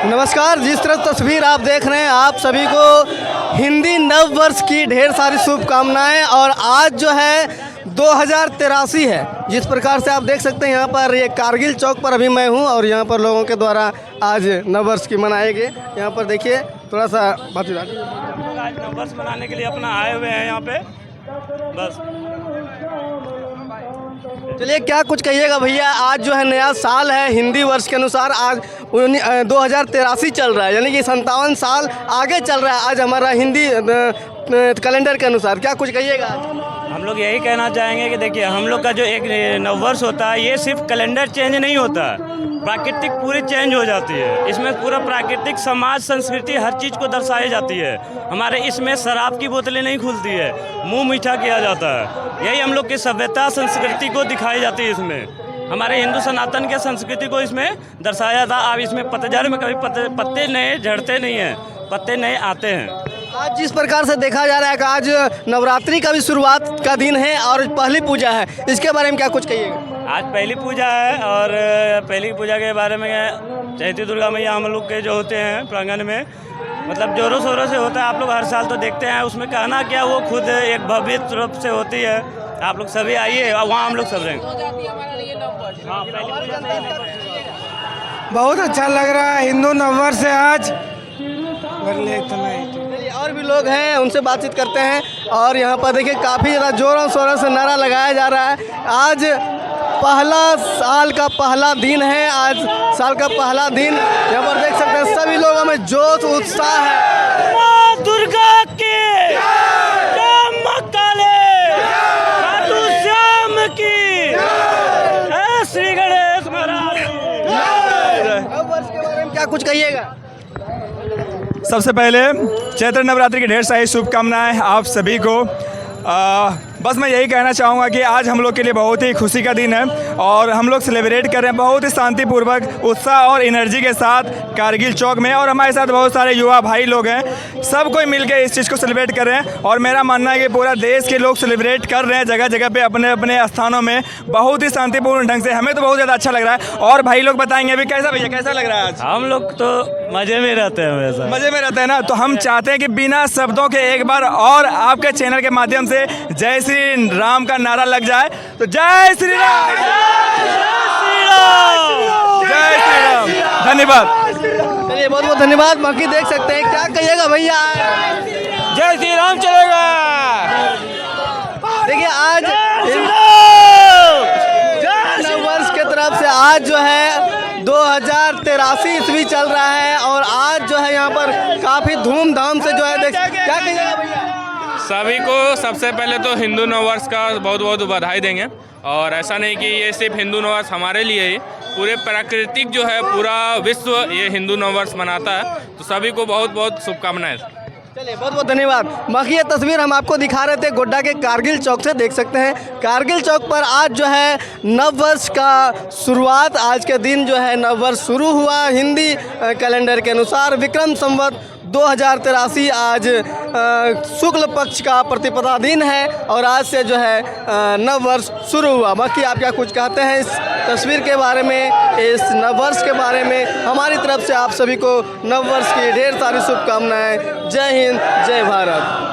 नमस्कार। जिस तरह तस्वीर आप देख रहे हैं, आप सभी को हिंदी नव वर्ष की ढेर सारी शुभकामनाएं। और आज जो है 2083 है। जिस प्रकार से आप देख सकते हैं यहाँ पर ये कारगिल चौक पर अभी मैं हूँ और यहाँ पर लोगों के द्वारा आज नव वर्ष की मनाए गए। यहाँ पर देखिए थोड़ा सा बात आज नव वर्ष मनाने के लिए अपना आए हुए हैं यहाँ पे। बस चलिए, क्या कुछ कहिएगा भैया। आज जो है नया साल है, हिंदी वर्ष के अनुसार आज 2083 चल रहा है, यानी कि 57 साल आगे चल रहा है आज हमारा हिंदी कैलेंडर के अनुसार। क्या कुछ कहिएगा। हम लोग यही कहना चाहेंगे कि देखिए, हम लोग का जो एक नववर्ष होता है, ये सिर्फ कैलेंडर चेंज नहीं होता है, प्राकृतिक पूरी चेंज हो जाती है। इसमें पूरा प्राकृतिक समाज संस्कृति हर चीज़ को दर्शाई जाती है। हमारे इसमें शराब की बोतलें नहीं खुलती है, मुंह मीठा किया जाता है। यही हम लोग की सभ्यता संस्कृति को दिखाई जाती है। इसमें हमारे हिंदू सनातन के संस्कृति को इसमें दर्शाया था। अब इसमें पतझड़ में कभी पत्ते नए झड़ते नहीं हैं, पत्ते नए आते हैं। आज जिस प्रकार से देखा जा रहा है कि आज नवरात्रि का भी शुरुआत का दिन है और पहली पूजा है, इसके बारे में क्या कुछ कहिएगा। आज पहली पूजा है और पहली पूजा के बारे में चैती दुर्गा मैया हम लोग के जो होते हैं प्रांगण में, मतलब जोरों शोरों से होता है। आप लोग हर साल तो देखते हैं। उसमें कहना क्या, वो खुद एक भव्य रूप से होती है। आप लोग सभी आइए और वहाँ हम लोग सब रहेंगे। बहुत अच्छा लग रहा है, हिंदू नववर्ष है आज। और भी लोग हैं, उनसे बातचीत करते हैं। और यहाँ पर देखिए काफ़ी ज़्यादा जोरों शोरों से नारा लगाया जा रहा है। आज पहला साल का पहला दिन है, आज साल का पहला दिन। यहाँ पर देख सकते हैं सभी लोगों में जोश उत्साह है। माँ दुर्गा की जय, माँ काली, खाटू श्याम की जय, श्री गणेश महाराज। नव वर्ष के बारे में क्या कुछ कहिएगा। सबसे पहले चैत्र नवरात्रि की ढेर सारी शुभकामनाएं आप सभी को। बस मैं यही कहना चाहूँगा कि आज हम लोग के लिए बहुत ही खुशी का दिन है और हम लोग सेलिब्रेट कर रहे हैं बहुत ही शांतिपूर्वक, उत्साह और एनर्जी के साथ कारगिल चौक में। और हमारे साथ बहुत सारे युवा भाई लोग हैं, सब कोई मिलकर इस चीज़ को सेलिब्रेट कर रहे हैं। और मेरा मानना है कि पूरा देश के लोग सेलिब्रेट कर रहे हैं जगह जगह पे अपने अपने स्थानों में बहुत ही शांतिपूर्ण ढंग से। हमें तो बहुत ज़्यादा अच्छा लग रहा है। और भाई लोग बताएंगे अभी कैसा, भैया कैसा लग रहा है आज। हम लोग तो मज़े में रहते हैं, हमेशा मज़े में रहते हैं ना। तो हम चाहते हैं कि बिना शब्दों के एक बार और आपके चैनल के माध्यम से जय श्री राम का नारा लग जाए। तो जय श्री राम, जय श्री राम। धन्यवाद। चलिए, बहुत बहुत धन्यवाद। बाकी देख सकते हैं, क्या कहिएगा भैया। जय श्री राम चलेगा। देखिए आज नव वर्ष के तरफ से आज जो है 2083 ईस्वी चल रहा है और आज जो है यहाँ पर काफ़ी धूमधाम से जो है क्या कहिएगा भैया। सभी को सबसे पहले तो हिंदू नववर्ष का बहुत बहुत बधाई देंगे। और ऐसा नहीं कि ये सिर्फ हिंदू नववर्ष हमारे लिए ही, पूरे प्राकृतिक जो है पूरा विश्व ये हिंदू नववर्ष मनाता है। तो सभी को बहुत बहुत शुभकामनाएं। चलिए, बहुत बहुत धन्यवाद। बाकी ये तस्वीर हम आपको दिखा रहे थे गोड्डा के कारगिल चौक से। देख सकते हैं कारगिल चौक पर आज जो है नव वर्ष का शुरुआत, आज के दिन जो है नव वर्ष शुरू हुआ हिंदी कैलेंडर के अनुसार। विक्रम संवत 2083 आज शुक्ल पक्ष का प्रतिपदा दिन है और आज से जो है नव वर्ष शुरू हुआ। बाकी आप क्या कुछ कहते हैं इस तस्वीर के बारे में, इस नव वर्ष के बारे में। हमारी तरफ से आप सभी को नव वर्ष की ढेर सारी शुभकामनाएं। जय हिंद, जय भारत।